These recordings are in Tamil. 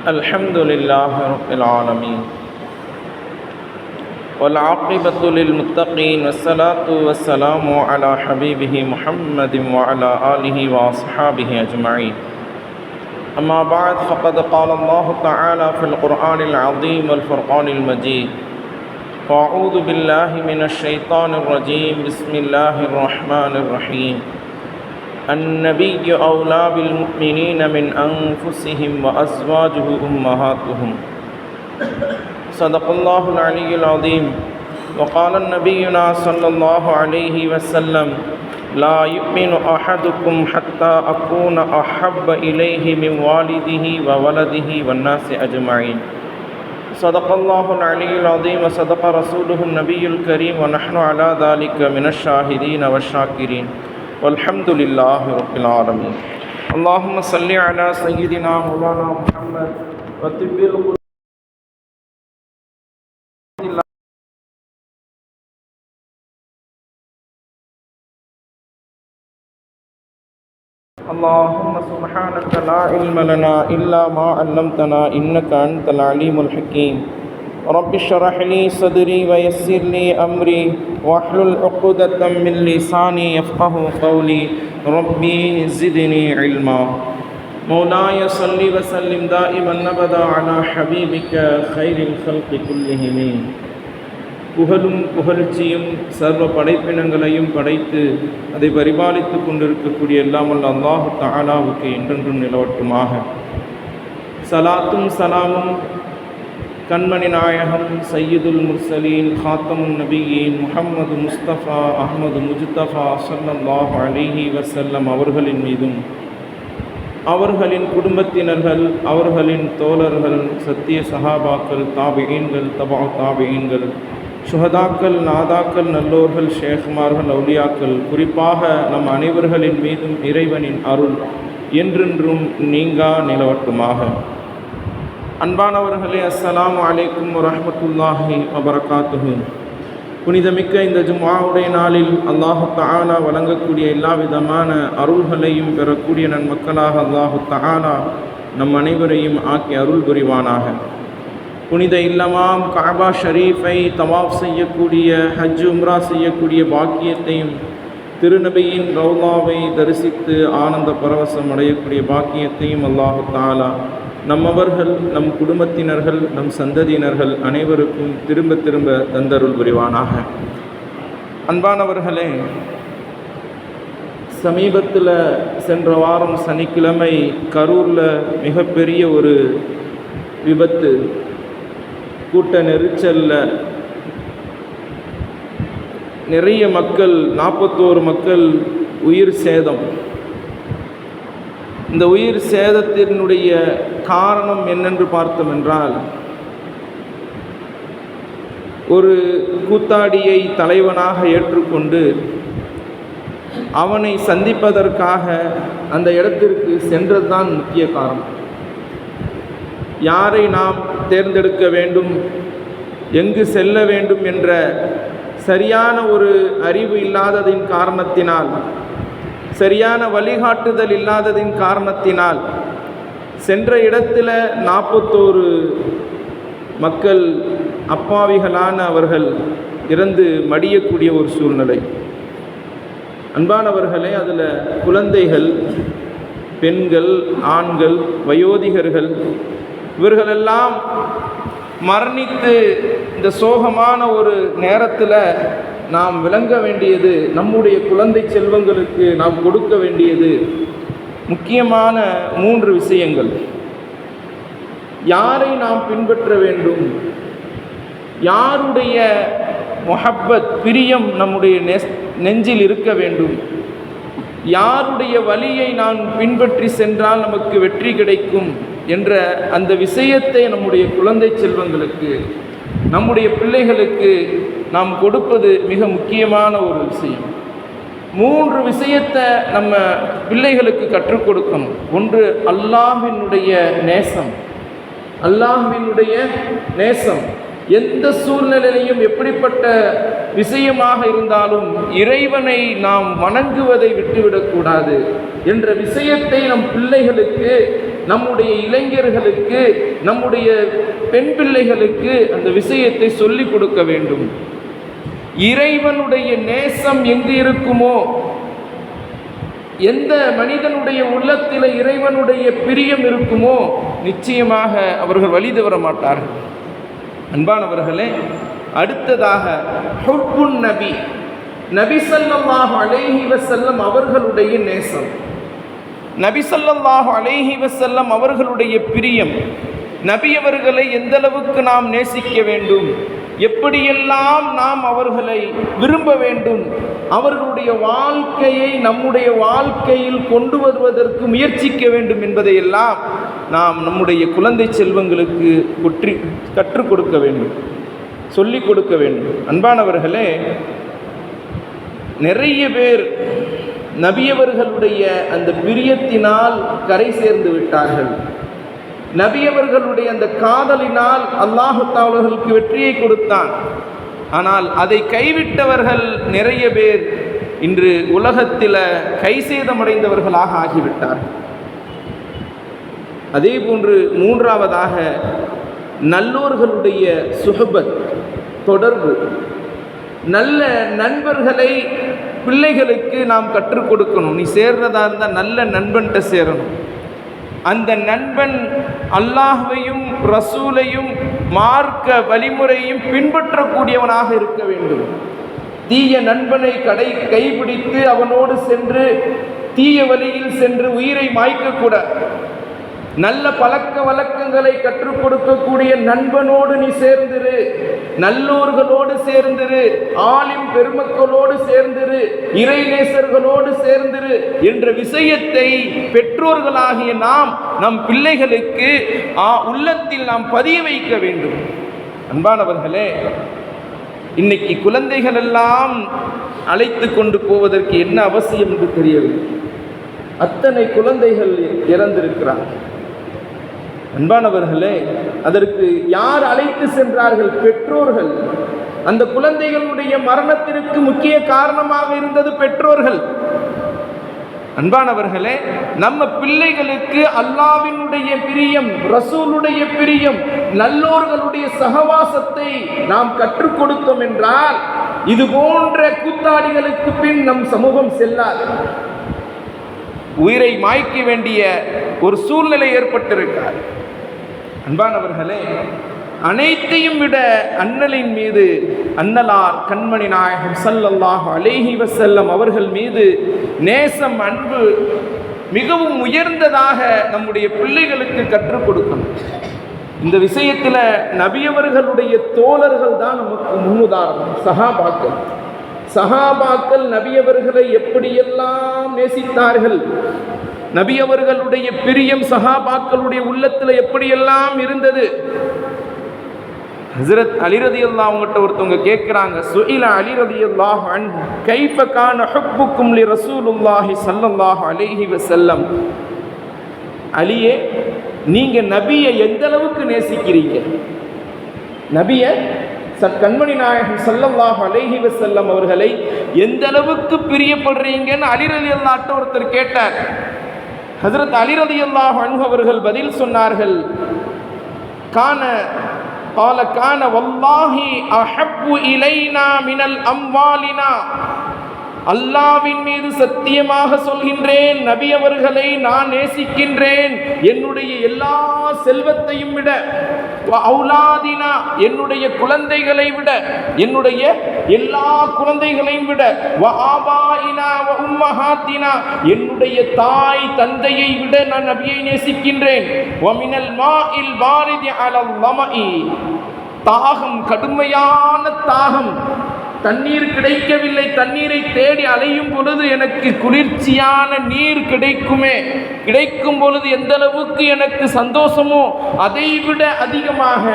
الحمد لله رب العالمين والعاقبة للمتقين والصلاة والسلام على حبيبه محمد وعلى آله وأصحابه أجمعين. أما بعد فقد قال الله تعالى في القرآن العظيم والفرقان المجيد: فأعوذ بالله من الشيطان الرجيم. بسم الله الرحمن الرحيم. النبي أولى بالمؤمنين من أنفسهم وأزواجه أمهاتهم. صدق الله العلي العظيم. وقال نبينا صلى الله عليه وسلم: لا يؤمن أحدكم حتى أكون أحب إليه من والده وولده والناس أجمعين. صدق الله العلي العظيم وصدق رسوله النبي الكريم ونحن على ذلك من الشاهدين والشاكرين والحمد لله رب العالمين. اللهم صل على سيدنا مولانا محمد وطب القلوب اللهم سبحانك لا علم لنا إلا ما علمتنا إنك أنت العليم الحكيم. رب اشرح لي صدري ويسر لي أمري واحلل عقدة من لساني يفقه قولي. ربي زدني علما. مولاي صل وسلم دائما أبدا على حبيبك خير الخلق كلهم. புகழும் புகழ்ச்சியும் சர்வ படைப்பினங்களையும் படைத்து அதை பரிபாலித்து கொண்டிருக்கக்கூடிய எல்லாமல்ல அல்லாஹு தஆலாவுக்கு என்றென்றும் நிலவட்டுமாக. சலாத்தும் சலாமும் கண்மணி நாயகம் சையதுல் முர்சலீன் ஹாத்தமுன் நபியீன் முஹம்மது முஸ்தஃபா அஹ்மது முஜ்தஃபா ஸல்லல்லாஹு அலைஹி வஸல்லம் அவர்களின் மீதும் அவர்களின் குடும்பத்தினர்கள், அவர்களின் தோழர்கள், சத்திய சஹாபாக்கள், தாபிஈன்கள், தபா தாபிஈன்கள், சுஹதாக்கள், நாதாக்கள், நல்லோர்கள், ஷேக்மார்கள், அவுலியாக்கள், குறிப்பாக நம் அனைவர்களின் மீதும் இறைவனின் அருள் என்றென்றும் நீங்கா நிலவட்டுமாக. அன்பானவர்களே, அஸ்ஸலாமு அலைக்கும் வரஹ்மத்துல்லாஹி வபரகாத்துஹு. புனிதமிக்க இந்த ஜும்ஆவுடைய நாளில் அல்லாஹு தஆலா வழங்கக்கூடிய எல்லா விதமான அருள்களையும் பெறக்கூடிய நன்மக்களாக அல்லாஹு தஆலா நம் அனைவரையும் ஆக்கி அருள் புரிவானாக. புனித இல்லமாம் கஅபா ஷரீஃபை தவாஃப் செய்யக்கூடிய, ஹஜ் உம்ரா செய்யக்கூடிய பாக்கியத்தையும், திருநபியின் ரௌலாவை தரிசித்து ஆனந்த பரவசம் அடையக்கூடிய பாக்கியத்தையும் அல்லாஹு தஆலா நம்மவர்கள், நம் குடும்பத்தினர்கள், நம் சந்ததியினர்கள் அனைவருக்கும் திரும்ப திரும்ப தந்தருள் புரிவானாக. அன்பானவர்களே, சமீபத்தில் சென்ற வாரம் சனிக்கிழமை கரூரில் மிகப்பெரிய ஒரு விபத்து, கூட்ட நெரிச்சலில் நிறைய மக்கள், 41 மக்கள் உயிர் சேதம். இந்த உயிர் சேதத்தினுடைய காரணம் என்னென்று பார்த்தோம் என்றால், ஒரு கூத்தாடியை தலைவனாக ஏற்றுக்கொண்டு அவனை சந்திப்பதற்காக அந்த இடத்திற்கு சென்றதுதான் முக்கிய காரணம். யாரை நாம் தேர்ந்தெடுக்க வேண்டும், எங்கு செல்ல வேண்டும் என்ற சரியான ஒரு அறிவு இல்லாததின் காரணத்தினால், சரியான வழிகாட்டுதல் இல்லாததின் காரணத்தினால் சென்ற இடத்துல 41 மக்கள், அப்பாவிகளான அவர்கள் இறந்து மடியக்கூடிய ஒரு சூழ்நிலை. அன்பானவர்களே, அதில் குழந்தைகள், பெண்கள், ஆண்கள், வயோதிகர்கள் இவர்களெல்லாம் மரணித்து இந்த சோகமான ஒரு நேரத்தில் நாம் விளங்க வேண்டியது, நம்முடைய குழந்தை செல்வங்களுக்கு நாம் கொடுக்க வேண்டியது முக்கியமான 3 விஷயங்கள். யாரை நாம் பின்பற்ற வேண்டும், யாருடைய முஹப்பத், பிரியம் நம்முடைய நெஞ்சில் இருக்க வேண்டும், யாருடைய வழியை நான் பின்பற்றி சென்றால் நமக்கு வெற்றி கிடைக்கும் என்ற அந்த விஷயத்தை நம்முடைய குழந்தை செல்வங்களுக்கு, நம்முடைய பிள்ளைகளுக்கு நாம் கொடுப்பது மிக முக்கியமான ஒரு விஷயம். 3 விஷயத்தை நம்ம பிள்ளைகளுக்கு கற்றுக் கொடுக்கணும். ஒன்று, அல்லாஹ்வினுடைய நேசம். அல்லாஹ்வினுடைய நேசம் எந்த சூழ்நிலையிலையும், எப்படிப்பட்ட விஷயமாக இருந்தாலும் இறைவனை நாம் வணங்குவதை விட்டுவிடக்கூடாது என்ற விஷயத்தை நம் பிள்ளைகளுக்கு நம்முடைய இளைஞர்களுக்கு, நம்முடைய பெண் பிள்ளைகளுக்கு அந்த விஷயத்தை சொல்லிக் கொடுக்க வேண்டும். இறைவனுடைய நேசம் எங்கு இருக்குமோ, எந்த மனிதனுடைய உள்ளத்தில் இறைவனுடைய பிரியம் இருக்குமோ, நிச்சயமாக அவர்கள் வழி தவற மாட்டார்கள். அன்பானவர்களே, அடுத்ததாக ஹுப்புன் நபி, நபி ஸல்லல்லாஹு அலைஹி வஸல்லம் அவர்களுடைய நேசம், நபி ஸல்லல்லாஹு அலைஹி வஸல்லம் அவர்களுடைய பிரியம். நபி அவர்களை எந்த அளவுக்கு நாம் நேசிக்க வேண்டும், எப்படியெல்லாம் நாம் அவர்களை விரும்ப வேண்டும், அவர்களுடைய வாழ்க்கையை நம்முடைய வாழ்க்கையில் கொண்டு வருவதற்கு முயற்சிக்க வேண்டும் என்பதையெல்லாம் நாம் நம்முடைய குழந்தை செல்வங்களுக்கு கற்றுக் கொடுக்க வேண்டும், சொல்லிக் கொடுக்க வேண்டும். அன்பானவர்களே, நிறைய பேர் நபியவர்களுடைய அந்த பிரியத்தினால் கரை சேர்ந்து விட்டார்கள். நபியவர்களுடைய அந்த காதலினால் அல்லாஹ் அவர்களுக்கு வெற்றியை கொடுத்தான். ஆனால் அதை கைவிட்டவர்கள் நிறைய பேர் இன்று உலகத்தில் கைசேதமடைந்தவர்களாக ஆகிவிட்டார்கள். அதே போன்று மூன்றாவதாக நல்லோர்களுடைய சுஹபத், தொடர்பு. நல்ல நண்பர்களை பிள்ளைகளுக்கு நாம் கற்றுக் கொடுக்கணும். நீ சேர்றதா இருந்தால் நல்ல நண்பன்கிட்ட சேரணும். அந்த நண்பன் அல்லாஹ்வையும் ரசூலையும் மார்க்க வழிமுறையும் பின்பற்றக்கூடியவனாக இருக்க வேண்டும். தீய நண்பனை கைப்பிடித்து அவனோடு சென்று தீய வழியில் சென்று உயிரை மாய்க்கக்கூடாது. நல்ல பழக்க வழக்கங்களை கற்றுக் கொடுக்கக்கூடிய நண்பனோடு நீ சேர்ந்திரு, நல்லோர்களோடு சேர்ந்திரு, ஆலிம் பெருமக்களோடு சேர்ந்திரு, இறைநேசர்களோடு சேர்ந்திரு என்ற விஷயத்தை பெற்றோர்களாகிய நாம் நம் பிள்ளைகளுக்கு உள்ளத்தில் நாம் பதிய வைக்க வேண்டும். அன்பானவர்களே, இன்னைக்கு குழந்தைகள் எல்லாம் அழைத்து கொண்டு போவதற்கு என்ன அவசியம் என்று தெரியவில்லை. அத்தனை குழந்தைகள் இறந்திருக்கிறார்கள். அன்பானவர்களே, அதற்கு யார் அழைத்து சென்றார்கள்? பெற்றோர்கள். அந்த குழந்தைகளுடைய மரணத்திற்கு முக்கிய காரணமாக இருந்தது பெற்றோர்கள். அன்பானவர்களே, நம்ம பிள்ளைகளுக்கு அல்லாஹ்வினுடைய பிரியம், ரசூலுடைய பிரியம், நல்லோர்களுடைய சகவாசத்தை நாம் கற்றுக் கொடுத்தோம் என்றால் இது போன்ற கூத்தாடிகளுக்கு பின் நம் சமூகம் செல்லாது. உயிரை மாய்க்க வேண்டிய ஒரு சூழ்நிலை ஏற்பட்டிருக்கிறார். அன்பானவர்களே, அனைத்தையும் விட அண்ணலின் மீது, அண்ணலார் கண்மணி நாயகம் ஸல்லல்லாஹு அலைஹி வஸல்லம் அவர்கள் மீது நேசம், அன்பு மிகவும் உயர்ந்ததாக நம்முடைய பிள்ளைகளுக்கு கற்றுக் கொடுக்கணும். இந்த விஷயத்தில் நபியவர்களுடைய தோழர்கள் தான் நமக்கு முன்னுதாரணம். சஹாபாக்கள் நபியவர்களை எப்படியெல்லாம் நேசித்தார்கள், நபியவர்களுடைய பிரியம் சஹாபாக்களுடைய உள்ளத்தில் எப்படியெல்லாம் இருந்தது. ஹஸரத் அலி ரலியல்லாஹு அவங்ககிட்ட ஒருத்தவங்க கேட்குறாங்க, சுஇல அலி ரலியல்லாஹு அன்ஹு கைஃப கான ஹுப்புக்கும் லி ரசூலுல்லாஹி ஸல்லல்லாஹு அலைஹி வஸல்லம், அலியே, நீங்கள் நபியை எந்த அளவுக்கு நேசிக்கிறீங்க? நபியை கண்மணி நாயகம் ஸல்லல்லாஹு அலைஹி வஸல்லம் அவர்களை எந்த அளவுக்கு பிரியப்படுறீங்கன்னு அலி ரலியல்லாஹு ஒருத்தர் கேட்டார். ஹஸரத் அலி ரலியல்லாஹு அன்ஹு அவர்கள் பதில் சொன்னார்கள், கான வல்லாஹி அஹப்பு இலைனா மினல் அம்வாலினா, அல்லாஹ்வின் மீது சத்தியமாக சொல்கின்றேன், நபி அவர்களை நான் நேசிக்கின்றேன் என்னுடைய எல்லா செல்வத்தையும் விட, அவுலாதினா என்னுடைய குழந்தைகளை விட, என்னுடைய எல்லா குழந்தைகளையும் விட, ஆபாயினா உம்மஹாத்தினா என்னுடைய தாய் தந்தையை விட நான் நபியை நேசிக்கின்றேன். வமினல் மாஇல் பாரிதி அலல் லமஇ, தாகம், கடுமையான தாகம், தண்ணீர் கிடைக்கவில்லை, தண்ணீரை தேடி அலையும் பொழுது எனக்கு குளிர்ச்சியான நீர் கிடைக்கும் பொழுது எந்த அளவுக்கு எனக்கு சந்தோஷமோ அதைவிட அதிகமாக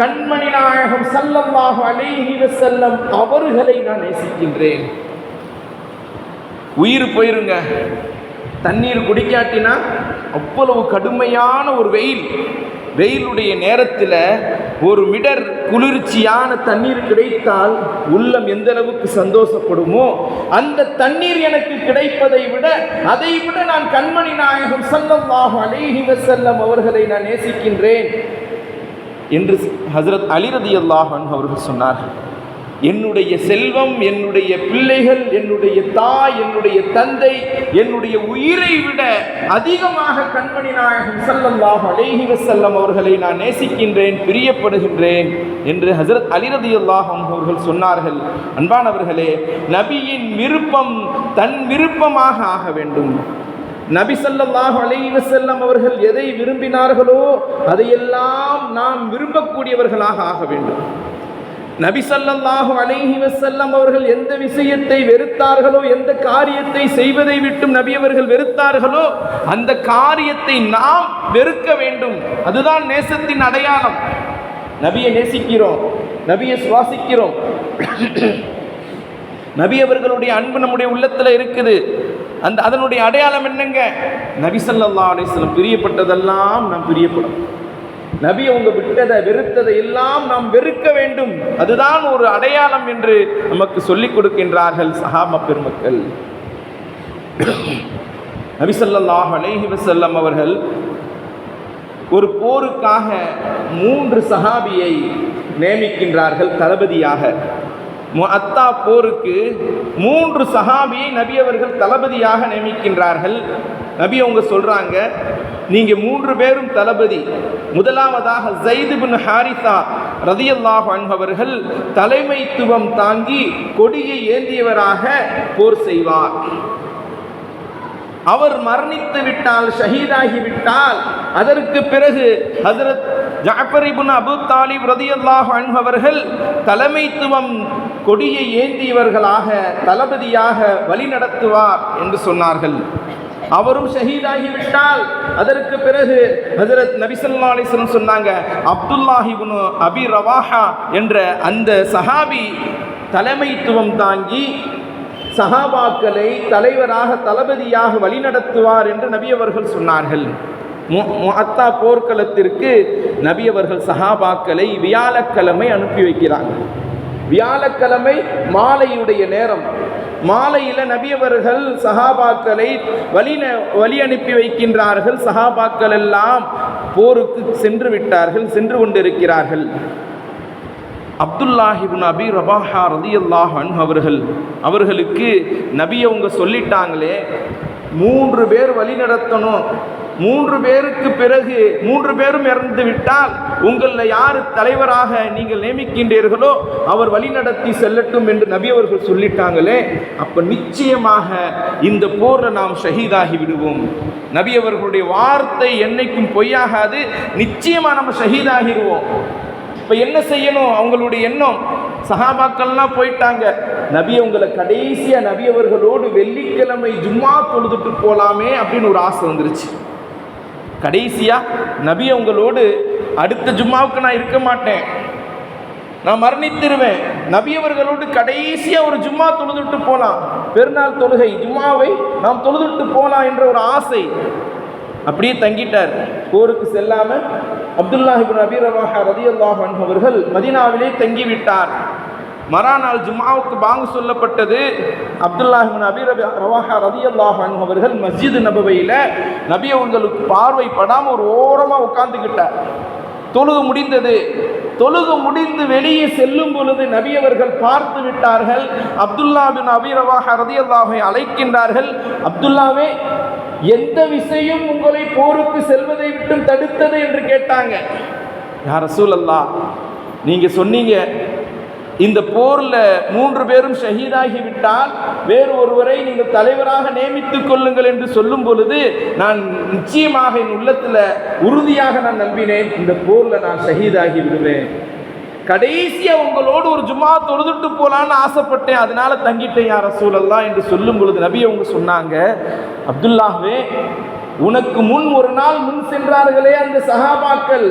கண்மணி நாயகம் ஸல்லல்லாஹு அலைஹி வஸல்லம் அவர்களை நான் நேசிக்கின்றேன். உயிர் போயிருங்க, தண்ணீர் குடிக்காட்டினா அவ்வளவு கடுமையான ஒரு வெயிலுடைய நேரத்தில் ஒரு மிடர் குளிர்ச்சியான தண்ணீர் கிடைத்தால் உள்ளம் எந்த அளவுக்கு சந்தோஷப்படுமோ, அந்த தண்ணீர் எனக்கு கிடைப்பதை விட அதைவிட நான் கண்மணி நாயகம் ஸல்லல்லாஹு அலைஹி வஸல்லம் அவர்களை நான் நேசிக்கின்றேன் என்று ஹஜ்ரத் அலி ரலியல்லாஹு அன்ஹு அவர்கள் சொன்னார்கள். என்னுடைய செல்வம், என்னுடைய பிள்ளைகள், என்னுடைய தாய், என்னுடைய தந்தை, என்னுடைய உயிரை விட அதிகமாக கண்மணி நாயகம் ஸல்லல்லாஹு அலைஹி வஸல்லம் அவர்களை நான் நேசிக்கின்றேன், பிரியப்படுகின்றேன் என்று ஹஜ்ரத் அலி ரலியல்லாஹு அன்ஹு அவர்கள் சொன்னார்கள். அன்பானவர்களே, நபியின் விருப்பம் தன் விருப்பமாக ஆக வேண்டும். நபி ஸல்லல்லாஹு அலைஹி வஸல்லம் அவர்கள் எதை விரும்பினார்களோ அதையெல்லாம் நாம் விரும்பக்கூடியவர்களாக ஆக வேண்டும். நபி ஸல்லல்லாஹு அலைஹி வஸல்லம் அவர்கள் எந்த விஷயத்தை வெறுத்தார்களோ, எந்த காரியத்தை செய்வதை விட்டும் நபி அவர்கள் வெறுத்தார்களோ அந்த காரியத்தை நாம் வெறுக்க வேண்டும். அதுதான் நேசத்தின் அடையாளம். நபியை நேசிக்கிறோம், நபியை சுவாசிக்கிறோம், நபி அவர்களுடைய அன்பு நம்முடைய உள்ளத்தில் இருக்குது. அதனுடைய அடையாளம் என்னங்க? நபி ஸல்லல்லாஹு அலைஹி வஸல்லம் பிரியப்பட்டதெல்லாம் நாம் பிரியப்படும். நபி அவங்க விட்டதை வெறுத்ததை எல்லாம் நாம் வெறுக்க வேண்டும். அதுதான் ஒரு அடையாளம் என்று நமக்கு சொல்லிக் கொடுக்கின்றார்கள் சஹாபா பெருமக்கள். நபி ஸல்லல்லாஹு அலைஹி வஸல்லம் அவர்கள் ஒரு போருக்காக 3 சஹாபியை நியமிக்கின்றார்கள் தளபதியாக. முஅத்தா போருக்கு 3 சஹாபியை நபி அவர்கள் தளபதியாக நியமிக்கின்றார்கள். நபி அவங்க சொல்றாங்க, நீங்க 3 பேரும் தளபதி. முதலாவதாக ஸைத் இப்னு ஹாரிஸா ரலியல்லாஹு அன்ஹு அவர்கள் தலைமைத்துவம் தாங்கி கொடியை ஏந்தியவராக போர் செய்வார். அவர் மரணித்து விட்டால், ஷஹீதாகி விட்டால், அதற்கு பிறகு ஹஜ்ரத் ஜஅஃபர் இப்னு அபூ தாலிப் ரலியல்லாஹு அன்ஹு அவர்கள் தலைமைத்துவம் கொடியை ஏந்தியவர்களாக தளபதியாக வழிநடத்துவார் என்று சொன்னார்கள். அவரும் ஷஹீதாகி விட்டால் அதற்கு பிறகு ஹஜ்ரத் நபி ஸல்லல்லாஹு அலைஹி வஸல்லம் சொன்னாங்க, அப்துல்லாஹ் இப்னு அபி ரவாஹா என்ற அந்த சஹாபி தலைமைத்துவம் தாங்கி சஹாபாக்களை தலைவராக தளபதியாக வழிநடத்துவார் என்று நபி அவர்கள் சொன்னார்கள். முஅத்தா போர்க்களத்திற்கு நபி அவர்கள் சஹாபாக்களை வியாழக்கிழமை அனுப்பி வைக்கிறார்கள். வியாழக்கிழமை மாலையுடைய நேரம். மாலையில் நபி அவர்கள் சஹாபாக்களை வழி அனுப்பி வைக்கின்றார்கள். சஹாபாக்கள் எல்லாம் போருக்கு சென்று விட்டார்கள், சென்று கொண்டிருக்கிறார்கள். அப்துல்லாஹ் இப்னு அபி ரவாஹா ரலியல்லாஹு அன்ஹு அவர்களுக்கு நபி அவங்க சொல்லிட்டாங்களே, 3 பேர் வழி நடத்தணும், 3 பேருக்கு பிறகு 3 பேரும் இறந்து விட்டால் உங்களில் யார் தலைவராக நீங்கள் நியமிக்கின்றீர்களோ அவர் வழிநடத்தி செல்லட்டும் என்று நபி அவர்கள் சொல்லிட்டாங்களே, அப்போ நிச்சயமாக இந்த போரில் நாம் ஷஹீதாகி விடுவோம். நபி அவர்களுடைய வார்த்தை என்னைக்கும் பொய்யாகாது. நிச்சயமாக நம்ம ஷஹீதாகிடுவோம். இப்போ என்ன செய்யணும்? அவங்களுடைய எண்ணம், சஹாபாக்கள்லாம் போயிட்டாங்க, நபி அவங்களை கடைசியாக நபி அவர்களோடு வெள்ளிக்கிழமை ஜும்மா தொழுதுட்டு போகலாமே அப்படின்னு ஒரு ஆசை வந்துருச்சு. கடைசியாக நபி அவங்களோடு அடுத்த ஜும்மாவுக்கு நான் இருக்க மாட்டேன், நான் மரணித்திருவேன், நபி அவர்களோடு கடைசியாக ஒரு ஜும்மா தொழுதுட்டு போகலாம், பெருநாள் தொழுகை ஜும்மாவை நாம் தொழுதுட்டு போகலாம் என்ற ஒரு ஆசை. அப்படியே தங்கிட்டார், போருக்கு செல்லாமல். அப்துல்லாஹ் இப்னு அபி ரவாஹா ரலியல்லாஹு அன்ஹு அவர்கள் மதீனாவிலே தங்கிவிட்டார். மறுநாள் ஜும்ஆவுக்கு பாங்கு சொல்லப்பட்டது. அப்துல்லாஹ் இப்னு அபி ரவாஹா ரலியல்லாஹு அன்ஹு அவர்கள் மஸ்ஜித் நபவியில் நபி அவங்களுக்கு பார்வை படாமல் ஒரு ஓரமாக உட்கார்ந்துக்கிட்டார். தொழுகு முடிந்தது. தொழுகு முடிந்து வெளியே செல்லும் பொழுது நபி அவர்கள் பார்த்து விட்டார்கள். அப்துல்லாஹ் இப்னு அபி ரவாஹா ரலியல்லாஹு அழைக்கின்றார்கள், அப்துல்லாவே, எந்த விஷயம் உங்களை போருக்கு செல்வதை விட்டு தடுத்தது என்று கேட்டாங்க. யா ரசூலல்லாஹ், நீங்க சொன்னீங்க இந்த போரில் 3 பேரும் ஷஹீதாகி விட்டால் வேறு ஒருவரை நீங்கள் தலைவராக நியமித்துக் கொள்ளுங்கள் என்று சொல்லும் பொழுது நான் நிச்சயமாக என் உள்ளத்தில் உறுதியாக நான் நம்பினேன், இந்த போரில் நான் ஷஹீதாகி விடுவேன். கடைசியாக உங்களோடு ஒரு ஜும்மா தொழுதுட்டு போகலான்னு ஆசைப்பட்டேன், அதனால தங்கிட்டேன் யா ரசூலல்லாஹ் என்று சொல்லும் பொழுது நபி அவங்க சொன்னாங்க, அப்துல்லாஹ்வே, உனக்கு முன் ஒரு நாள் முன் சென்றார்களே அந்த சஹாபாக்கள்,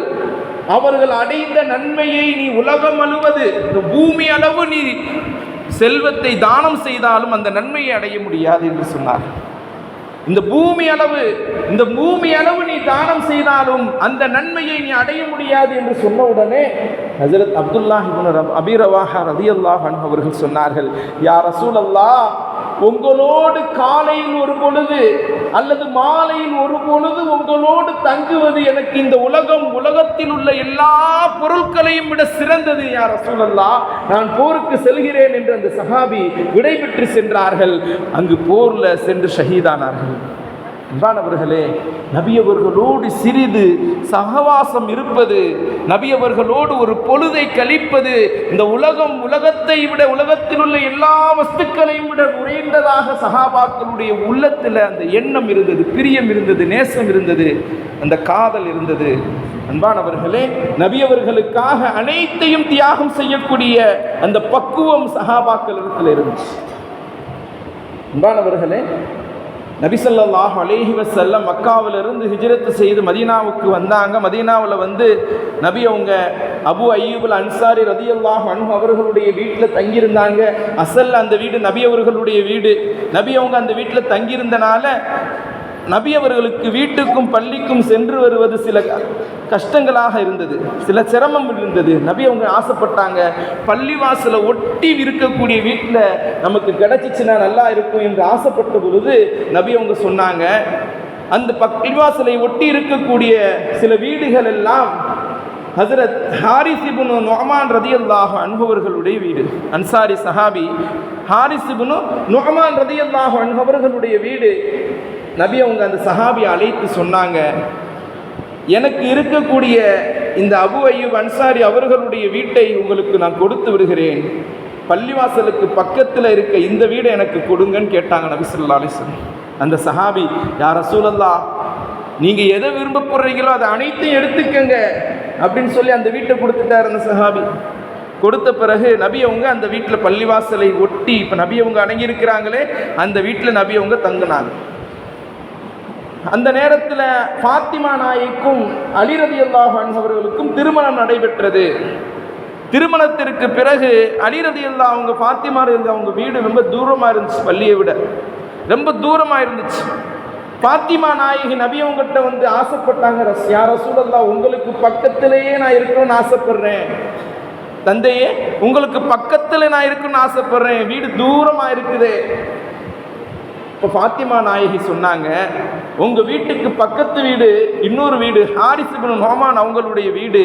அவர்கள் அடைந்த நன்மையை நீ உலகம் முழுவது, இந்த பூமி அளவு நீ செல்வத்தை தானம் செய்தாலும் அந்த நன்மையை அடைய முடியாது என்று சொன்னார். இந்த பூமி அளவு நீ தானம் செய்தாலும் அந்த நன்மையை நீ அடைய முடியாது என்று சொன்ன உடனே ஹஜ்ரத் அப்துல்லாஹ் இப்னு அபீ ரவாஹா ரலியல்லாஹு அன்ஹு அவர்கள் சொன்னார்கள், யா ரசூலல்லாஹ், உங்களோடு காலையில் ஒரு பொழுது அல்லது மாலையில் ஒரு பொழுது உங்களோடு தங்குவது எனக்கு இந்த உலகத்தில் உள்ள எல்லா பொருட்களையும் விட சிறந்தது யா ரசூலல்லாஹ், நான் போருக்கு செல்கிறேன் என்று அந்த சஹாபி விடைபெற்று சென்றார்கள். அங்கு போர்ல சென்று ஷஹீதானார்கள். அன்பானவர்களே, நபியவர்களோடு சிறிது சகவாசம் இருப்பது, நபியவர்களோடு ஒரு பொழுதை கழிப்பது இந்த உலகத்தை விட, உலகத்தில் உள்ள எல்லா வஸ்துக்களையும் விட உயர்ந்ததாக சஹாபாக்களுடைய உள்ளத்தில் அந்த எண்ணம் இருந்தது, பிரியம் இருந்தது, நேசம் இருந்தது, அந்த காதல் இருந்தது. அன்பானவர்களே, நபியவர்களுக்காக அனைத்தையும் தியாகம் செய்யக்கூடிய அந்த பக்குவம் சஹாபாக்கள் இடத்தில் இருந்துச்சு. அன்பானவர்களே, நபி ஸல்லல்லாஹு அலைஹி வஸல்லம் மக்காவிலிருந்து ஹிஜ்ரத் செய்து மதீனாவுக்கு வந்தாங்க. மதீனாவில் வந்து நபி அவங்க அபு அய்யூப் அல் அன்சாரி ரலியல்லாஹு அன்ஹு அவர்களுடைய வீட்டில் தங்கியிருந்தாங்க. அசல் அந்த வீடு நபி அவர்களுடைய வீடு. நபி அவங்க அந்த வீட்டில் தங்கியிருந்தனால நபி அவர்களுக்கு வீட்டுக்கும் பள்ளிக்கும் சென்று வருவது சில கஷ்டங்களாக இருந்தது, சில சிரமம் இருந்தது. நபி அவங்க ஆசைப்பட்டாங்க, பள்ளிவாசலை ஒட்டி இருக்கக்கூடிய வீட்டில் நமக்கு கிடைச்சிச்சுன்னா நல்லா இருக்கும் என்று ஆசைப்பட்ட பொழுது நபி அவங்க சொன்னாங்க, அந்த பள்ளிவாசலை ஒட்டி இருக்கக்கூடிய சில வீடுகள் எல்லாம் ஹஜ்ரத் ஹாரிஸ் இப்னு நுஅமான் ரலியல்லாஹு அன்ஹு அவர்களுடைய வீடு. அன்சாரி சஹாபி ஹாரிஸ் இப்னு நுஅமான் ரலியல்லாஹு அன்ஹு அவர்களுடைய வீடு. நபி அவங்க அந்த சஹாபியை அழைத்து சொன்னாங்க, எனக்கு இருக்கக்கூடிய இந்த அபு அய்யூப் அன்சாரி அவர்களுடைய வீட்டை உங்களுக்கு நான் கொடுத்து விடுகிறேன், பள்ளிவாசலுக்கு பக்கத்தில் இருக்க இந்த வீடை எனக்கு கொடுங்கன்னு கேட்டாங்க நபி ஸல்லல்லாஹு அலைஹி வஸல்லம். அந்த சஹாபி, யா ரசூலல்லாஹ், நீங்கள் எதை விரும்ப போடுறீங்களோ அதை அனைத்தையும் எடுத்துக்கங்க அப்படின்னு சொல்லி அந்த வீட்டை கொடுத்துட்டார். அந்த சஹாபி கொடுத்த பிறகு நபி அவங்க அந்த வீட்டில் பள்ளிவாசலை ஒட்டி, இப்போ நபி அவங்க அடங்கியிருக்கிறாங்களே அந்த வீட்டில் நபி அவங்க தங்கினாங்க. அந்த நேரத்தில் ஃபாத்திமா நாய்க்கும் அலி ரலியல்லாஹு அன்ஹு அவர்களுக்கும் திருமணம் நடைபெற்றது. திருமணத்திற்கு பிறகு அலி ரலியல்லாஹு அவங்க ஃபாத்திமா அவங்க வீடு ரொம்ப தூரமாக இருந்துச்சு, பள்ளியை விட ரொம்ப தூரமாக இருந்துச்சு. ஃபாத்திமா நாயகி நபி அவங்ககிட்ட வந்து ஆசைப்பட்டாங்க, யா ரசூலல்லாஹ், உங்களுக்கு பக்கத்திலேயே நான் இருக்கணும்னு ஆசைப்படுறேன், தந்தையே உங்களுக்கு பக்கத்தில் நான் இருக்கணும்னு ஆசைப்படுறேன், வீடு தூரமாக இருக்குது. இப்போ ஃபாத்திமா நாயகி சொன்னாங்க, உங்கள் வீட்டுக்கு பக்கத்து வீடு இன்னொரு வீடு ஹாரிஸ் இப்னு நுஅமான் அவங்களுடைய வீடு,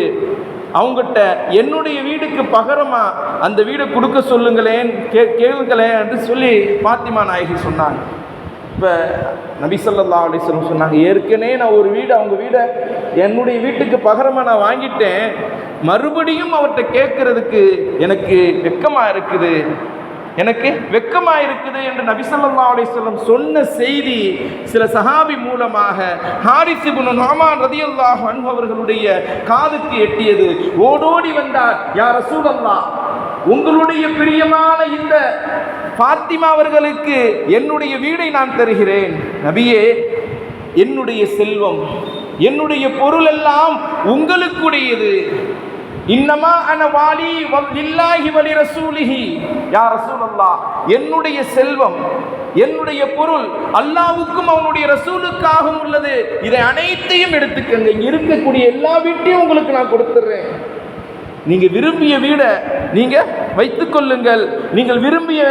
அவங்ககிட்ட என்னுடைய வீடுக்கு பகரமாக அந்த வீடை கொடுக்க சொல்லுங்களேன், கேளுங்களேன் என்று சொல்லி ஃபாத்திமா நாயகி சொன்னாங்க. இப்போ நபி ஸல்லல்லாஹு அலைஹி வஸல்லம் சொன்னாங்க, ஏற்கனவே நான் ஒரு வீடு அவங்க வீடை என்னுடைய வீட்டுக்கு பகரமாக நான் வாங்கிட்டேன், மறுபடியும் அவர்கிட்ட கேட்கறதுக்கு எனக்கு வெட்கமாக இருக்குது என்று நபி ஸல்லல்லாஹு அலைஹி வஸல்லம் சொன்ன செய்தி சில சஹாபி மூலமாக ஹாரிஸ் இப்னு நுஅமான் ரலியல்லாஹு அன்ஹு அவர்களுடைய காதுக்கு எட்டியது. ஓடோடி வந்தார், யா ரசூலல்லாஹ், உங்களுடைய பிரியமான இந்த ஃபாத்திமா அவர்களுக்கு என்னுடைய வீடை நான் தருகிறேன். நபியே, என்னுடைய செல்வம், என்னுடைய பொருள் எல்லாம் உங்களுக்குடையது. இன்னமா அன வாலி லில்லாஹி வலி ரசூலிஹி. யா ரசூலல்லாஹ், என்னுடைய செல்வம், என்னுடைய பொருள் அல்லாஹ்வுக்கும் அவனுடைய ரசூலுக்காகவும் உள்ளது. இதை அனைத்தையும் எடுத்துக்கங்க, இங்க இருக்கக்கூடிய எல்லா வீட்டையும் உங்களுக்கு நான் கொடுத்துட்றேன். நீங்கள் விரும்பிய வீடை நீங்கள் வைத்துக்கொள்ளுங்கள், நீங்கள் விரும்பிய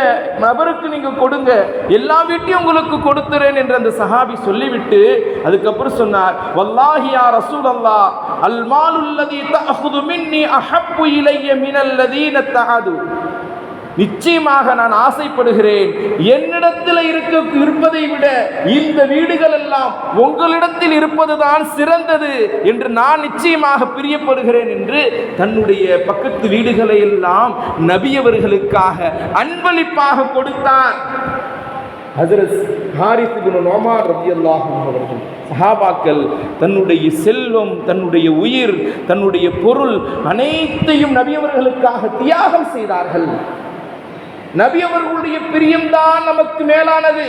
நபருக்கு நீங்கள் கொடுங்க, எல்லா வீட்டையும் உங்களுக்கு கொடுத்துறேன் என்று அந்த சஹாபி சொல்லிவிட்டு அதுக்கப்புறம் சொன்னார், வல்லாஹி யா ரசூலல்லாஹ், அல் மாலுல்லதி தஅஹுது மின்னி அஹப்பு இலைய மினல்லதீன தஅது. நிச்சயமாக நான் ஆசைப்படுகிறேன், என்னிடத்தில் இருப்பதை விட இந்த வீடுகள் எல்லாம் உங்களிடத்தில் இருப்பதுதான் சிறந்தது என்று நான் நிச்சயமாக பிரியப்படுகிறேன் என்று தன்னுடைய பக்கத்து வீடுகளை எல்லாம் நபியவர்களுக்காக அன்பளிப்பாக கொடுத்தார். ஹஜ்ரத் ஹாரிஸ் இப்னு நுஅமான் ரலியல்லாஹு அன்ஹு அவர்கள், சஹாபாக்கள் தன்னுடைய செல்வம், தன்னுடைய உயிர், தன்னுடைய பொருள் அனைத்தையும் நபியவர்களுக்காக தியாகம் செய்தார்கள். நபி அவர்களுடைய பிரியம்தான் நமக்கு மேலானது.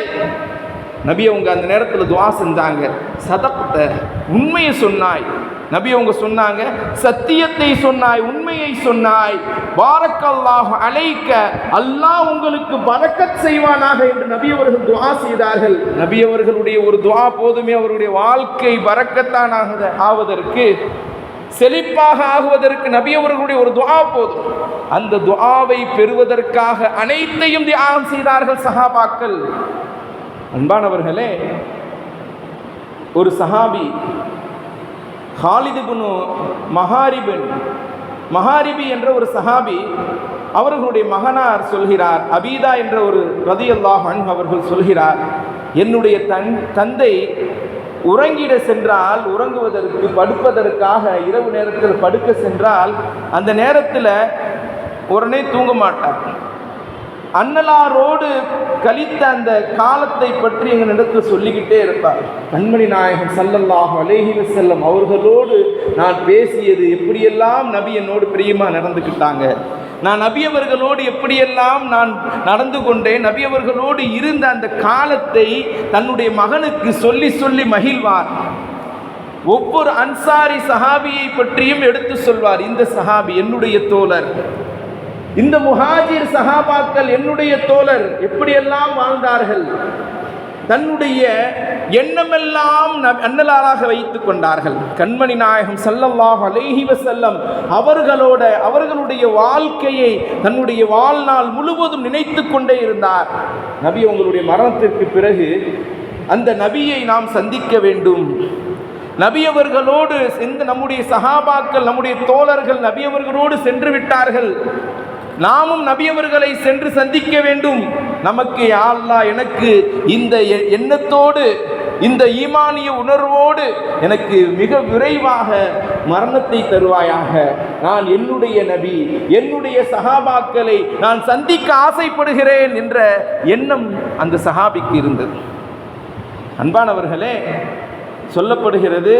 நபி அவங்க அந்த நேரத்தில் துஆ செஞ்சாங்க, சதக்த, உண்மையை சொன்னாய், நபி அவங்க சொன்னாங்க, சத்தியத்தை சொன்னாய், உண்மையை சொன்னாய், பாரக்கல்லாஹு அலைக்க, அல்லாஹ் உங்களுக்கு பரக்கத் செய்வானாக என்று நபி அவர்கள் துஆ செய்தார்கள். நபி அவர்களுடைய ஒரு துஆ போதுமே அவருடைய வாழ்க்கை பரக்கத்தான் ஆவதற்கு, செழிப்பாக ஆகுவதற்கு நபி அவர்களுடைய ஒரு துஆ போதும். அந்த துஆவை பெறுவதற்காக அனைத்தையும் தியாகம் செய்தார்கள் சஹாபாக்கள். அன்பானவர்களே, ஒரு சஹாபி ஹாலித் இப்னு மஹாரிபி என்ற ஒரு சஹாபி, அவர்களுடைய மகனார் சொல்கிறார், அபீதா என்ற ஒரு ரலியல்லாஹு அன்ஹு அவர்கள் சொல்கிறார், என்னுடைய தந்தை உறங்கிட சென்றால், உறங்குவதற்கு படுப்பதற்காக இரவு நேரத்தில் படுக்க சென்றால் அந்த நேரத்தில் உடனே தூங்க மாட்டார். அன்னலாரோடு கழித்த அந்த காலத்தை பற்றி எங்கள் இடத்தில் சொல்லிக்கிட்டே இருப்பார். கண்மணி நாயகம் ஸல்லல்லாஹு அலைஹி வஸல்லம் அவர்களோடு நான் பேசியது, எப்படியெல்லாம் நபி என்னோடு பிரியமாக நடந்துக்கிட்டாங்க, நான் நபி அவர்களோடு எப்படியெல்லாம் நான் நடந்து கொண்டேன், நபி அவர்களோடு இருந்த அந்த காலத்தை தன்னுடைய மகனுக்கு சொல்லி சொல்லி மகிழ்வார். ஒவ்வொரு அன்சாரி சஹாபியை பற்றியும் எடுத்து சொல்வார். இந்த சஹாபி என்னுடைய தோழர், இந்த முஹாஜிர் சஹாபாக்கள் என்னுடைய தோழர், எப்படியெல்லாம் வாழ்ந்தார்கள், தன்னுடைய எண்ணமெல்லாம் அன்னலாராக வைத்து கொண்டார்கள். கண்மணி நாயகம் ஸல்லல்லாஹு அலைஹி வஸல்லம் அவர்களுடைய வாழ்க்கையை தன்னுடைய வாழ்நாள் முழுவதும் நினைத்து கொண்டே இருந்தார். நபி உங்களுடைய மரணத்திற்கு பிறகு அந்த நபியை நாம் சந்திக்க வேண்டும். நபி அவர்களோடு நம்முடைய சஹாபாக்கள், நம்முடைய தோழர்கள் நபி அவர்களோடு சென்று விட்டார்கள், நாமும் நபி அவர்களை சென்று சந்திக்க வேண்டும். நமக்கு யா அல்லாஹ் எனக்கு இந்த எண்ணத்தோடு, இந்த ஈமானிய உணர்வோடு எனக்கு மிக விரைவாக மரணத்தை தருவாயாக, நான் என்னுடைய நபி, என்னுடைய சஹாபாக்களை நான் சந்திக்க ஆசைப்படுகிறேன் என்ற எண்ணம் அந்த சஹாபிக்கு இருந்தது. அன்பானவர்களே, சொல்லப்படுகிறது,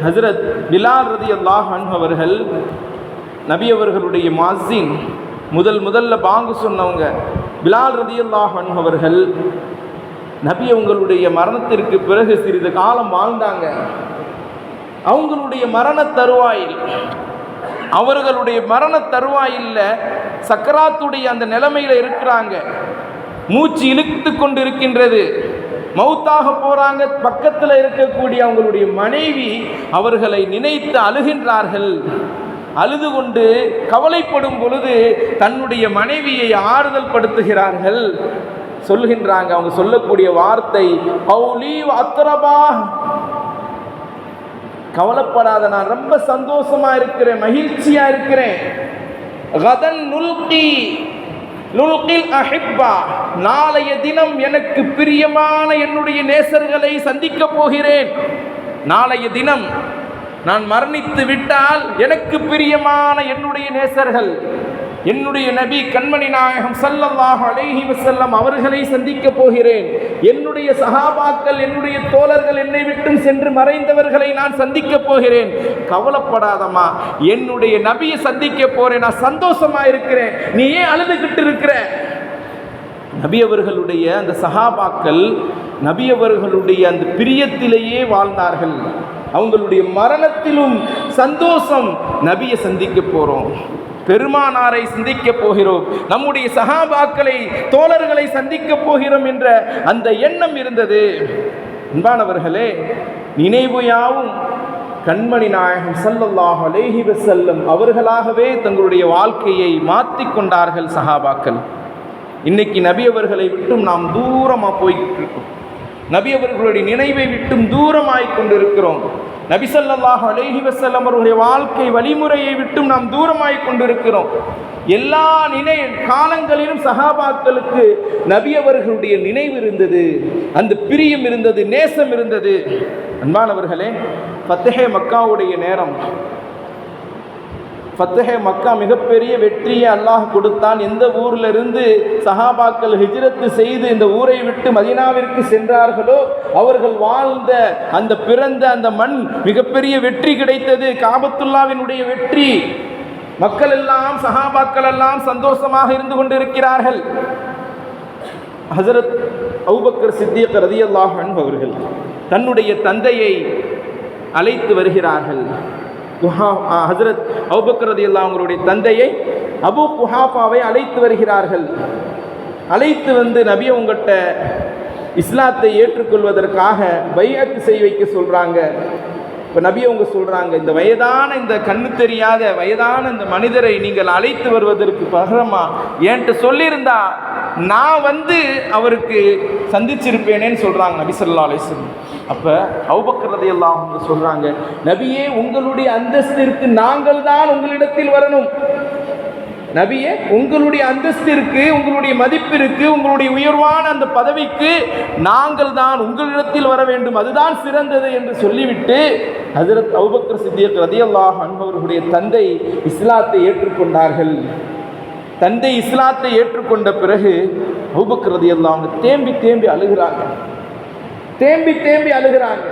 ஹஜ்ரத் பிலால் ரலியல்லாஹு அன்ஹு அவர்கள் நபி அவர்களுடைய முஅஸ்ஸின், முதல்ல பாங்கு சொன்னவங்க பிலால் ரலியல்லாஹு அன்ஹு அவர்கள் நபி அவங்களுடைய மரணத்திற்கு பிறகு சிறிது காலம் வாழ்ந்தாங்க. அவங்களுடைய மரண தருவாயில் சக்கராத்துடைய அந்த நிலைமையில் இருக்கிறாங்க, மூச்சு இழுத்து கொண்டு இருக்கின்றது, மௌத்தாக போறாங்க. பக்கத்தில் இருக்கக்கூடிய அவங்களுடைய மனைவி அவர்களை நினைத்து அழுகின்றார்கள். அழுது கொண்டு கவலைப்படும் பொழுது தன்னுடைய மனைவியை ஆறுதல் படுத்துகிறார்கள். சொல்கின்றாங்க, அவங்க சொல்லக்கூடிய வார்த்தை, கௌலி அத்ரபா, கவலைப்படாத, நான் ரொம்ப சந்தோஷமா இருக்கிறேன், மகிழ்ச்சியா இருக்கிறேன். கதன் நுல்கில் அஹிப்பா, நாளைய தினம் எனக்கு பிரியமான என்னுடைய நேசர்களை சந்திக்க போகிறேன். நாளைய தினம் நான் மரணித்து விட்டால் எனக்கு பிரியமான என்னுடைய நேசர்கள், என்னுடைய நபி கண்மணி நாயகம் ஸல்லல்லாஹு அலைஹி வஸல்லம் அவர்களை சந்திக்க போகிறேன். என்னுடைய சஹாபாக்கள், என்னுடைய தோழர்கள், என்னை விட்டும் சென்று மறைந்தவர்களை நான் சந்திக்க போகிறேன். கவலைப்படாதம்மா, என்னுடைய நபியை சந்திக்க போறேன், நான் சந்தோஷமா இருக்கிறேன், நீ ஏன் அழுதுகிட்டு இருக்கிற? நபி அவர்களுடைய அந்த சஹாபாக்கள் நபி அவர்களுடைய அந்த பிரியத்திலேயே வாழ்ந்தார்கள். அவங்களுடைய மரணத்திலும் சந்தோஷம், நபியை சந்திக்க போறோம், பெருமானாரை சந்திக்க போகிறோம், நம்முடைய சஹாபாக்களை, தோழர்களை சந்திக்க போகிறோம் என்ற அந்த எண்ணம் இருந்தது. அன்பானவர்களே, நினைவு யாவும் கண்மணி நாயகம் ஸல்லல்லாஹு அலைஹி வஸல்லம் அவர்களாகவே தங்களுடைய வாழ்க்கையை மாற்றிக்கொண்டார்கள் சஹாபாக்கள். இன்னைக்கு நபி அவர்களை விட்டும் நாம் தூரமாக போய்கிட்டு இருக்கோம். நபி அவர்களுடைய நினைவை விட்டும் தூரமாய் கொண்டிருக்கிறோம். நபி ஸல்லல்லாஹு அலைஹி வஸல்லம் அவர்களுடைய வாழ்க்கை வழிமுறையை விட்டும் நாம் தூரமாய் கொண்டிருக்கிறோம். எல்லா காலங்களிலும் சஹாபாக்களுக்கு நபி அவர்களுடைய நினைவு இருந்தது, அந்த பிரியம் இருந்தது, நேசம் இருந்தது. அன்பானவர்களே, ஃபத்ஹே மக்காவுடைய நேரம், ஃபத்ஹே மக்கா மிகப்பெரிய வெற்றியை அல்லாஹ் கொடுத்தான். எந்த ஊரில் இருந்து சஹாபாக்கள் ஹிஜ்ரத்து செய்து இந்த ஊரை விட்டு மதீனாவிற்கு சென்றார்களோ அவர்கள் வாழ்ந்த அந்த பிறந்த அந்த மண் மிகப்பெரிய வெற்றி கிடைத்தது, காபத்துல்லாவினுடைய வெற்றி. மக்கள் எல்லாம், சஹாபாக்கள் எல்லாம் சந்தோஷமாக இருந்து கொண்டிருக்கிறார்கள். ஹஜ்ரத் அபூபக்கர் சித்திக் ரலியல்லாஹு அன்ஹு அவர்கள் தன்னுடைய தந்தையை அழைத்து வருகிறார்கள். ஹஜ்ரத் அபூபக்கர் ரலியல்லாஹு அவங்களுடைய தந்தையை அபூ குஹாஃபாவை அழைத்து வருகிறார்கள். அழைத்து வந்து நபி உங்கள்கிட்ட இஸ்லாத்தை ஏற்றுக்கொள்வதற்காக பைஅத் செய்ய வைக்க சொல்கிறாங்க. இப்போ நபி அவங்க சொல்கிறாங்க, இந்த வயதான இந்த கண்ணு தெரியாத வயதான இந்த மனிதரை நீங்கள் அழைத்து வருவதற்கு பகரமா என்கிட்ட சொல்லியிருந்தா நான் வந்து அவருக்கு சந்திச்சிருப்பேனேன்னு சொல்கிறாங்க நபி ஸல்லல்லாஹு அலைஹி வஸல்லம். அப்போ அபூபக்கர் ரலியல்லாஹு அன்ஹு சொல்கிறாங்க, நபியே உங்களுடைய அந்தஸ்திற்கு நாங்கள் தான் உங்களிடத்தில் வரணும். நபியே உங்களுடைய அந்தஸ்திற்கு, உங்களுடைய மதிப்பிற்கு, உங்களுடைய உயர்வான அந்த பதவிக்கு நாங்கள் தான் உங்களிடத்தில் வர வேண்டும், அதுதான் சிறந்தது என்று சொல்லிவிட்டு ஹஜ்ரத் அபூபக்கர் சித்திக் ரலியல்லாஹு அன்ஹு அவர்களுடைய தந்தை இஸ்லாத்தை ஏற்றுக்கொண்டார்கள். தந்தை இஸ்லாத்தை ஏற்றுக்கொண்ட பிறகு அபூபக்கர் ரலியல்லாஹு அன்ஹு தேம்பி தேம்பி அழுகிறாங்க. தேம்பி தேம்பி அழுகிறாங்க.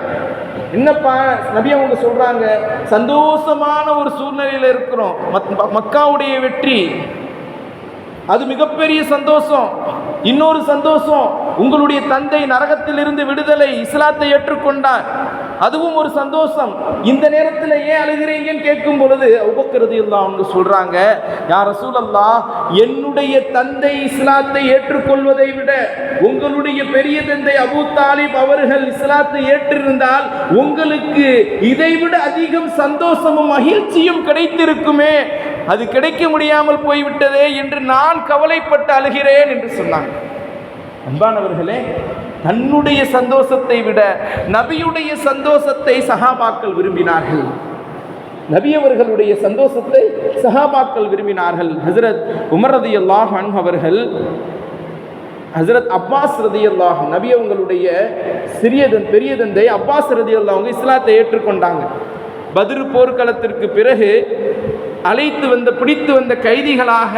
என்னப்பா நபி அவங்க சொல்றாங்க, சந்தோஷமான ஒரு சூழ்நிலையில் இருக்கிறோம், மக்காவுடைய வெற்றி அது மிகப்பெரிய சந்தோஷம். இன்னொரு சந்தோஷம், உங்களுடைய தந்தை நரகத்திலிருந்து விடுதலை, இஸ்லாத்தை ஏற்றுக்கொண்டார், அதுவும் ஒரு சந்தோஷம். இந்த நேரத்தில் ஏன் அழுகிறீங்கன்னு கேட்கும் பொழுது அபூபக்கர் ரலியல்லாஹு அன்ஹு சொல்றாங்க, யா ரசூலல்லாஹ், என்னுடைய தந்தை இஸ்லாத்தை ஏற்றுக்கொள்வதை விட உங்களுடைய பெரிய தந்தை அபூ தாலிப் அவர்கள் இஸ்லாத்தை ஏற்றிருந்தால் உங்களுக்கு இதைவிட அதிகம் சந்தோஷமும் மகிழ்ச்சியும் கிடைத்திருக்குமே, அது கிடைக்க முடியாமல் போய்விட்டதே என்று நான் கவலைப்பட்டு அழுகிறேன் என்று சொன்னாங்க. அன்பானவர்களே, தன்னுடைய சந்தோஷத்தை விட நபியுடைய சந்தோஷத்தை சஹாபாக்கள் விரும்பினார்கள். நபி அவர்களுடைய சந்தோஷத்தை சஹாபாக்கள் விரும்பினார்கள். ஹஜ்ரத் உமர் ரலியல்லாஹு அன்ஹு அவர்கள் ஹஜ்ரத் அப்பாஸ் ரலியல்லாஹு, நபி அவங்களுடைய பெரிய தந்தை அப்பாஸ் ரலியல்லாஹு அவங்க இஸ்லாத்தை ஏற்றுக்கொண்டாங்க. பத்ர் போர்க்களத்திற்கு பிறகு பிடித்து வந்த கைதிகளாக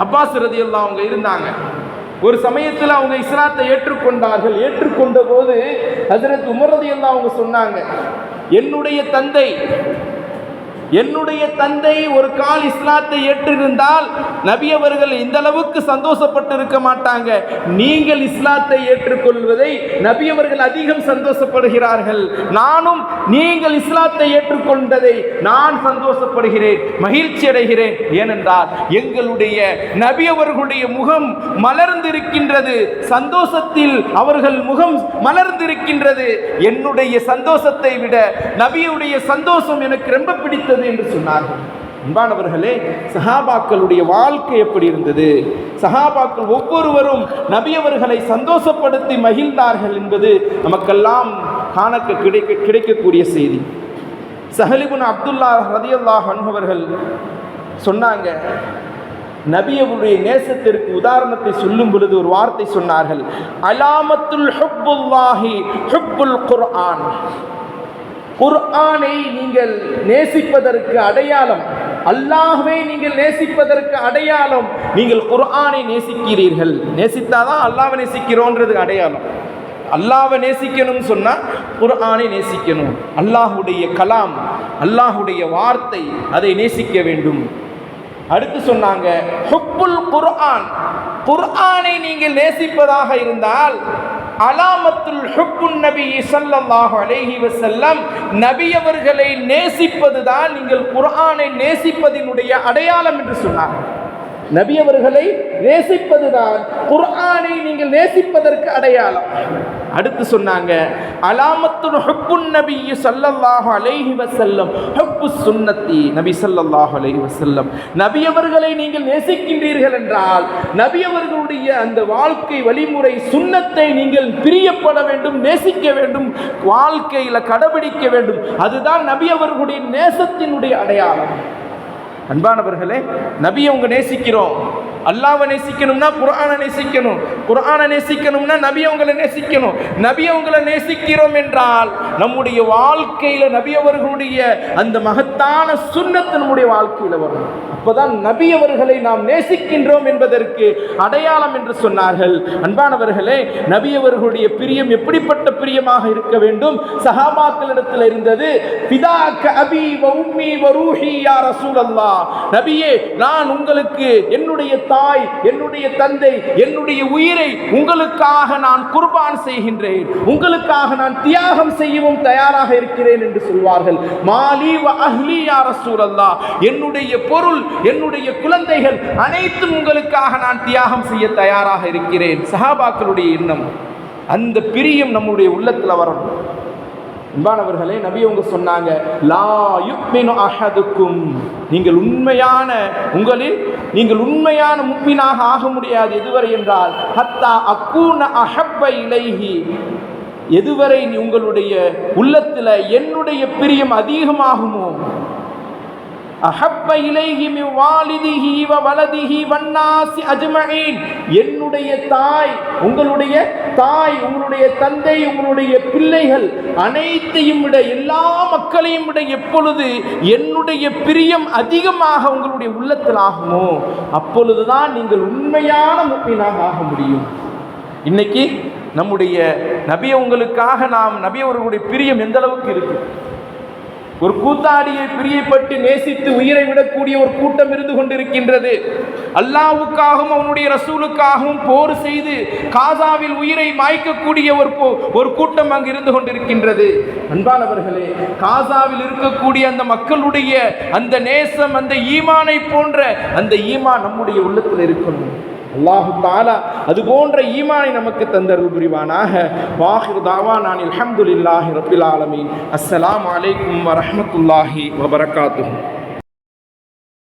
அப்பாஸ் ரலியல்லாஹு அவங்க இருந்தாங்க. ஒரு சமயத்தில் அவங்க இஸ்லாத்தை ஏற்றுக்கொண்டார்கள். ஏற்றுக்கொண்ட போது ஹஜ்ரத் உமர் ரலியல்லாஹு அவங்க சொன்னாங்க, என்னுடைய தந்தை ஒரு கால் இஸ்லாத்தை ஏற்றிருந்தால் நபி அவர்கள் இந்த அளவுக்கு சந்தோஷப்பட்டு இருக்க மாட்டாங்க. நீங்கள் இஸ்லாத்தை ஏற்றுக்கொள்வதை நபி அவர்கள் அதிகம் சந்தோஷப்படுகிறார்கள். நானும் நீங்கள் இஸ்லாத்தை ஏற்றுக்கொண்டதை நான் சந்தோஷப்படுகிறேன், மகிழ்ச்சி அடைகிறேன். ஏனென்றால் எங்களுடைய நபி அவர்களுடைய முகம் மலர்ந்திருக்கின்றது, சந்தோஷத்தில் அவர்கள் முகம் மலர்ந்திருக்கின்றது. என்னுடைய சந்தோஷத்தை விட நபியுடைய சந்தோஷம் எனக்கு ரொம்ப பிடித்தது என்று சொன்னார்கள். அன்பானவர்களே, சஹாபாக்களுடைய வாழ்க்கை எப்படி இருந்தது? சஹாபாக்கள் ஒவ்வொருவரும் நபி அவர்களை சந்தோஷப்படுத்தி மகிழ்ந்தார்கள் என்பது நமக்கெல்லாம் காண கிடைக்கக்கூடிய செய்தி. சஹல் இப்னு அப்துல்லா ரலியல்லாஹு அன்ஹு அவர்கள் சொன்னாங்க, நபி அவருடைய நேசத்திற்கு உதாரணத்தை சொல்லும் பொழுது ஒரு வார்த்தை சொன்னார்கள், அலாமத்துல் ஹுப்புல்லாஹி ஹுப்புல் குர்ஆன். குர்ஆனை நீங்கள் நேசிப்பதற்கு அடையாளம், அல்லாஹ்வை நீங்கள் நேசிப்பதற்கு அடையாளம், நீங்கள் குர்ஆனை நேசிக்கிறீர்கள். நேசித்தாதான் அல்லாஹ்வை நேசிக்கிறோன்றது அடையாளம். அல்லாஹ்வை நேசிக்கணும்னு சொன்னால் குர்ஆனை நேசிக்கணும். அல்லாஹுடைய கலாம், அல்லாஹுடைய வார்த்தை, அதை நேசிக்க வேண்டும். அடுத்து சொன்னாங்க, ஹுப்புல் குர்ஆன், குர்ஆனை நீங்கள் நேசிப்பதாக இருந்தால் அலாமத்துல் ஹுப்புன் நபி ஸல்லல்லாஹு அலைஹி வஸல்லம், நபி அவர்களை நேசிப்பதுதான் நீங்கள் குர்ஆனை நேசிப்பதினுடைய அடையாளம் என்று சொன்னார்கள். நபி அவர்களை நேசிப்பதுதான் குர்ஆனை நீங்கள் நேசிப்பதற்கு அடையாளம். அடுத்து சொன்னாங்க, அலாமத்துல் ஹுப்புன் நபி ஸல்லல்லாஹு அலைஹி வஸல்லம் ஹுப்புஸ் சுன்னத்தி, நபி ஸல்லல்லாஹு அலைஹி வஸல்லம், நபி அவர்களை நீங்கள் நேசிக்கின்றீர்கள் என்றால் நபி அவர்களுடைய அந்த வாழ்க்கை வழிமுறை சுன்னத்தை நீங்கள் பிரியப்பட வேண்டும், நேசிக்க வேண்டும், வாழ்க்கையில் கடைபிடிக்க வேண்டும். அதுதான் நபி அவர்களுடைய நேசத்தினுடைய அடையாளம். அன்பானவர்களே, நபியை அவங்க நேசிக்கிறோம். அல்லாஹ்வை நேசிக்கணும்னா குர்ஆனை நேசிக்கணும், குர்ஆனை நேசிக்கணும்னா நபி அவங்களை நேசிக்கணும். நபி அவங்களை நேசிக்கிறோம் என்றால் நம்முடைய வாழ்க்கையில் நபி அவர்களுடைய அந்த மகத்தான சுன்னத்து நம்முடைய வாழ்க்கையில் வரும். அப்போதான் நபி அவர்களை நாம் நேசிக்கின்றோம் என்பதற்கு அடையாளம் என்று சொன்னார்கள். அன்பானவர்களே, நபி அவர்களுடைய பிரியம் எப்படிப்பட்ட பிரியமாக இருக்க வேண்டும்? சஹாபாக்களிடத்தில் இருந்தது, ஃபிதாக அபி வ உம்மி வ ரூஹி யா ரசூலல்லாஹ், நபியே, நான் உங்களுக்கு என்னுடைய தாய், என்னுடைய தந்தை, என்னுடைய உயிரை உங்களுக்காக நான் குர்பான் செய்கின்றேன், உங்களுக்காக நான் தியாகம் செய்யவும் தயாராக இருக்கிறேன் என்று சொல்வார்கள். மாலி வ அஹ்லி யா ரசூலல்லாஹ், என்னுடைய பொருள், என்னுடைய குழந்தைகள் அனைத்தும் உங்களுக்காக நான் தியாகம் செய்ய தயாராக இருக்கிறேன். சஹாபாக்களுடைய எண்ணம், அந்த பிரியம் நம்முடைய உள்ளத்தில் வரணும். அன்பானவர்களே, நபி அவங்க சொன்னாங்க, லா யுக்மினு அஹதுக்கும், நீங்கள் உண்மையான முஃமினாக ஆக முடியாது. எதுவரை என்றால் ஹத்தா அக்கூன அஹப்ப இலைஹி, எதுவரை உங்களுடைய உள்ளத்தில் என்னுடைய பிரியம் அதிகமாகுமோ, அஹப்ப இலைஹி மின் வாலிதிஹி வ வலதிஹி வன்னாஸி அஜ்மஈன், என்னுடைய தாய், உங்களுடைய தந்தை, உங்களுடைய பிள்ளைகள் அனைத்தையும் விட, எல்லா மக்களையும் விட எப்பொழுது என்னுடைய பிரியம் அதிகமாக உங்களுடைய உள்ளத்தில் ஆகுமோ அப்பொழுதுதான் நீங்கள் உண்மையான முஃமினாக ஆக முடியும். இன்னைக்கு நம்முடைய நபி அவங்களுக்காக நபி அவர்களுடைய பிரியம் எந்த அளவுக்கு இருக்கு? ஒரு கூத்தாடியை பிரியப்பட்டு நேசித்து உயிரை விடக்கூடிய ஒரு கூட்டம் இருந்து கொண்டிருக்கின்றது. அல்லாஹ்வுக்காகவும் அவனுடைய ரசூலுக்காகவும் போர் செய்து காசாவில் உயிரை மாய்க்கக்கூடிய ஒரு கூட்டம் அங்கு இருந்து கொண்டிருக்கின்றது. அன்பானவர்களே, காசாவில் இருக்கக்கூடிய அந்த மக்களுடைய அந்த நேசம், அந்த ஈமானை போன்ற அந்த ஈமான் நம்முடைய உள்ளத்தில் இருக்கணும். அல்லாஹு தஆலா அது போன்ற ஈமானை நமக்கு தந்தருள் புரிவானாக. வாஹிரு தாவானா அல்ஹம்துலில்லாஹி ரப்பில் ஆலமீன். அஸ்ஸலாமு அலைக்கும் வரஹ்மத்துல்லாஹி வபரகாத்துஹு.